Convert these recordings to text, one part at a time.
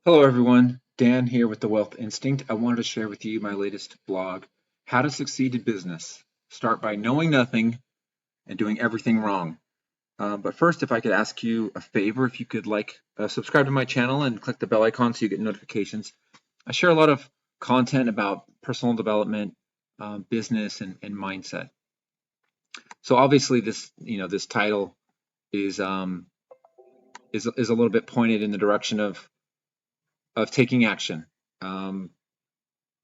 Hello, everyone. Dan here with the Wealth Instinct. I wanted to share with you my latest blog, How to Succeed in Business. Start by knowing nothing and doing everything wrong. But first, if I could ask you a favor, if you could subscribe to my channel and click the bell icon so you get notifications. I share a lot of content about personal development, business, and mindset. So obviously, this title is is a little bit pointed in the direction of taking action. Um,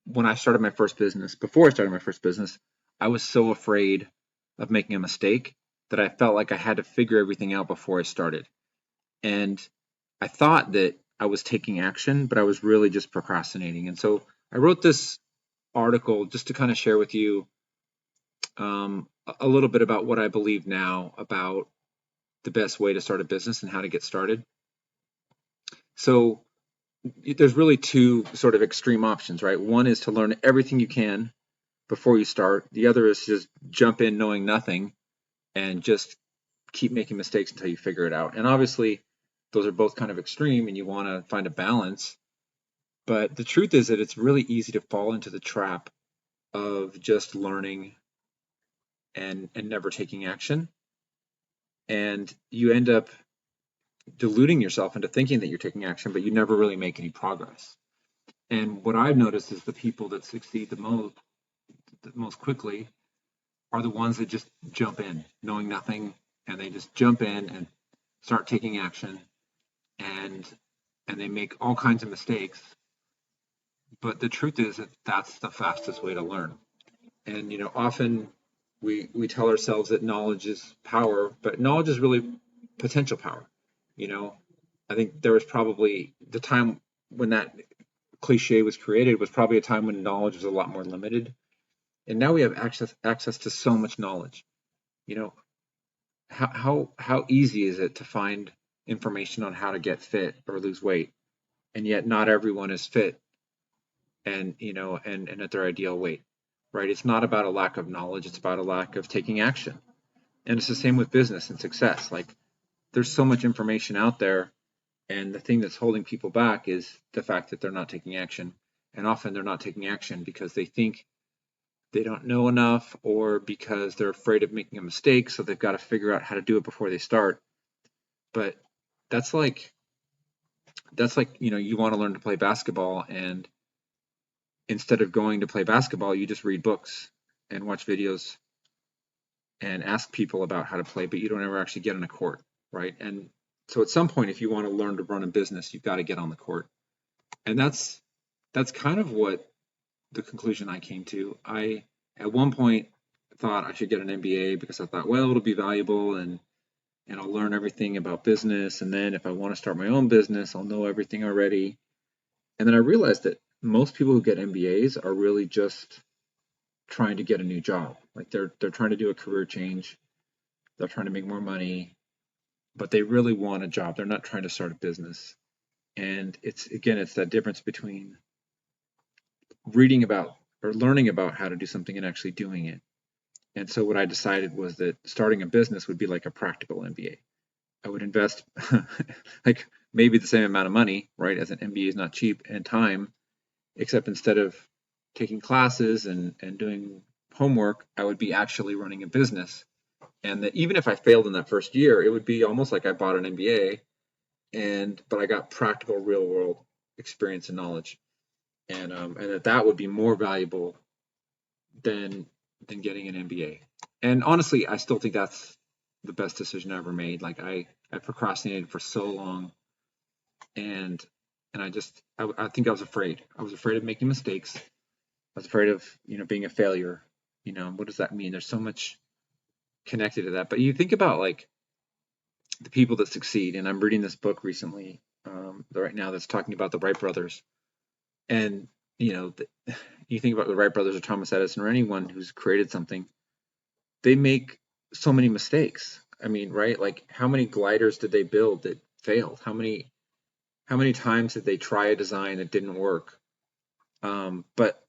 when I started my first business, before I started my first business, I was so afraid of making a mistake that I felt like I had to figure everything out before I started. And I thought that I was taking action, but I was really just procrastinating. And so I wrote this article just to kind of share with you a little bit about what I believe now about the best way to start a business and how to get started. So there's really two sort of extreme options, right? One is to learn everything you can before you start. The other is to just jump in knowing nothing and just keep making mistakes until you figure it out. And obviously, those are both kind of extreme, and you want to find a balance. But the truth is that it's really easy to fall into the trap of just learning and never taking action. And you end up deluding yourself into thinking that you're taking action, but you never really make any progress. And what I've noticed is the people that succeed the most quickly are the ones that just jump in, knowing nothing, and they just jump in and start taking action, and they make all kinds of mistakes. But the truth is that that's the fastest way to learn. And often we tell ourselves that knowledge is power, but knowledge is really potential power. You know, I think there was probably the time when that cliche was created was probably a time when knowledge was a lot more limited, and now we have access to so much knowledge. You know, how easy is it to find information on how to get fit or lose weight, and yet not everyone is fit and at their ideal weight, right? It's not about a lack of knowledge, it's about a lack of taking action. And it's the same with business and success. Like, there's so much information out there, and the thing that's holding people back is the fact that they're not taking action. And often they're not taking action because they think they don't know enough, or because they're afraid of making a mistake, so they've got to figure out how to do it before they start. But that's like you want to learn to play basketball, and instead of going to play basketball, you just read books and watch videos and ask people about how to play, but you don't ever actually get on a court, right? And so at some point, if you want to learn to run a business, you've got to get on the court. And that's kind of what the conclusion I came to. I at one point thought I should get an MBA because I thought, well, it'll be valuable, and I'll learn everything about business, and then if I want to start my own business, I'll know everything already. And then I realized that most people who get MBAs are really just trying to get a new job. Like, they're trying to do a career change, they're trying to make more money, but they really want a job. They're not trying to start a business. And it's that difference between reading about or learning about how to do something and actually doing it. And so what I decided was that starting a business would be like a practical MBA. I would invest like maybe the same amount of money, right? As an MBA is not cheap, and time, except instead of taking classes and doing homework, I would be actually running a business. And that even if I failed in that first year, it would be almost like I bought an MBA, but I got practical, real world experience and knowledge, and that would be more valuable than getting an MBA. And honestly, I still think that's the best decision I ever made. Like, I procrastinated for so long, and I think I was afraid. I was afraid of making mistakes. I was afraid of being a failure. What does that mean? There's so much connected to that. But you think about, like, the people that succeed, and I'm reading this book recently, right now, that's talking about the Wright brothers. And you think about the Wright brothers or Thomas Edison or anyone who's created something, they make so many mistakes. I mean, right? Like, how many gliders did they build that failed? How many times did they try a design that didn't work? But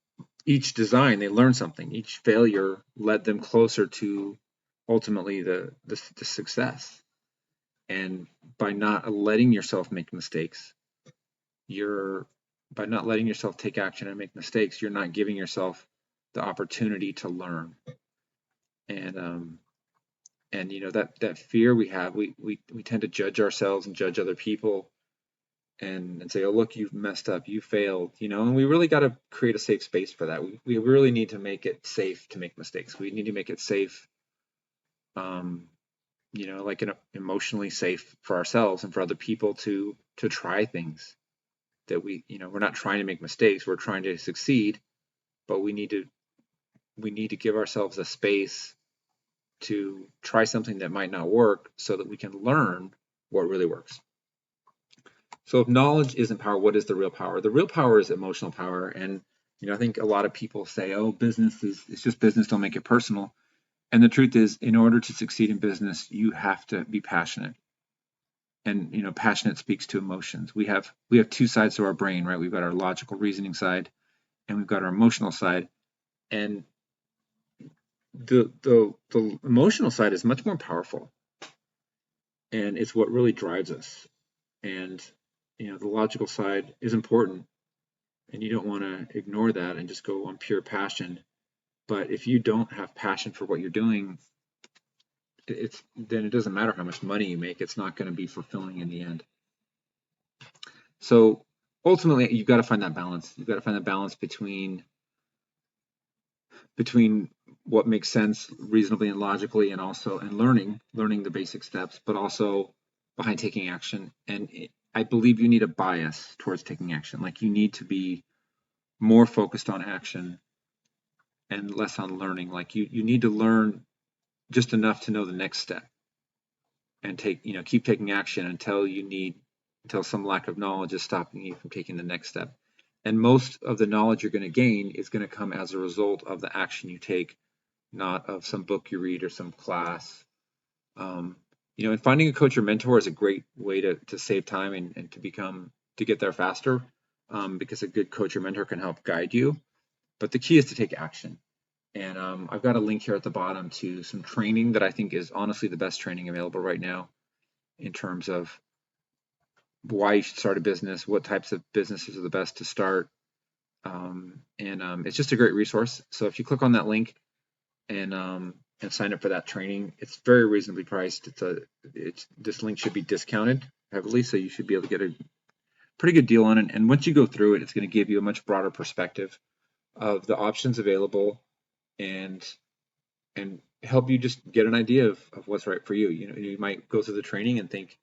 each design, they learned something. Each failure led them closer to ultimately the success. And by not letting yourself make mistakes, by not letting yourself take action and make mistakes, you're not giving yourself the opportunity to learn. And you know, that fear we have, we tend to judge ourselves and judge other people and say, oh, look, you've messed up, you failed, you know, and we really got to create a safe space for that. We really need to make it safe to make mistakes. We need to make it safe, you know, like emotionally safe for ourselves and for other people to try things that you know, we're not trying to make mistakes, we're trying to succeed, but we need to give ourselves a space to try something that might not work so that we can learn what really works. So if knowledge isn't power, what is the real power? The real power is emotional power. And, you know, I think a lot of people say, oh, business it's just business, don't make it personal. And the truth is, in order to succeed in business, you have to be passionate. And, you know, passionate speaks to emotions. We have two sides to our brain, right? We've got our logical reasoning side and we've got our emotional side. And the emotional side is much more powerful. And it's what really drives us. And, you know, the logical side is important, and you don't want to ignore that and just go on pure passion. But if you don't have passion for what you're doing, then it doesn't matter how much money you make, it's not going to be fulfilling in the end. So ultimately, you've got to find that balance. You've got to find that balance between what makes sense reasonably and logically, and also learning the basic steps, but also behind taking action. And I believe you need a bias towards taking action. Like, you need to be more focused on action and less on learning. Like, you need to learn just enough to know the next step and keep taking action until some lack of knowledge is stopping you from taking the next step. And most of the knowledge you're going to gain is going to come as a result of the action you take, not of some book you read or some class. You know, and finding a coach or mentor is a great way to save time and to get there faster, because a good coach or mentor can help guide you. But the key is to take action. And I've got a link here at the bottom to some training that I think is honestly the best training available right now in terms of why you should start a business, what types of businesses are the best to start. It's just a great resource. So if you click on that link and sign up for that training, it's very reasonably priced. This link should be discounted heavily, so you should be able to get a pretty good deal on it. And once you go through it, it's going to give you a much broader perspective of the options available and help you just get an idea of what's right for you. You know, you might go through the training and think,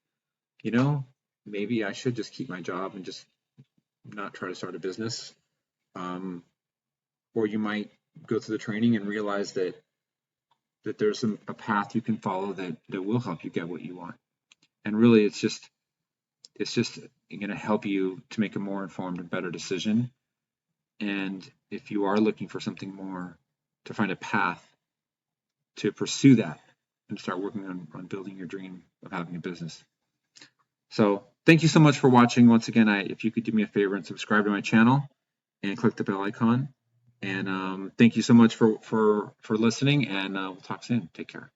you know, maybe I should just keep my job and just not try to start a business. Or you might go through the training and realize that there's a path you can follow that will help you get what you want. And really, it's just going to help you to make a more informed and better decision. And if you are looking for something more, to find a path to pursue that and start working on building your dream of having a business. So thank you so much for watching. Once again, if you could do me a favor and subscribe to my channel and click the bell icon. And thank you so much for listening, and we'll talk soon. Take care.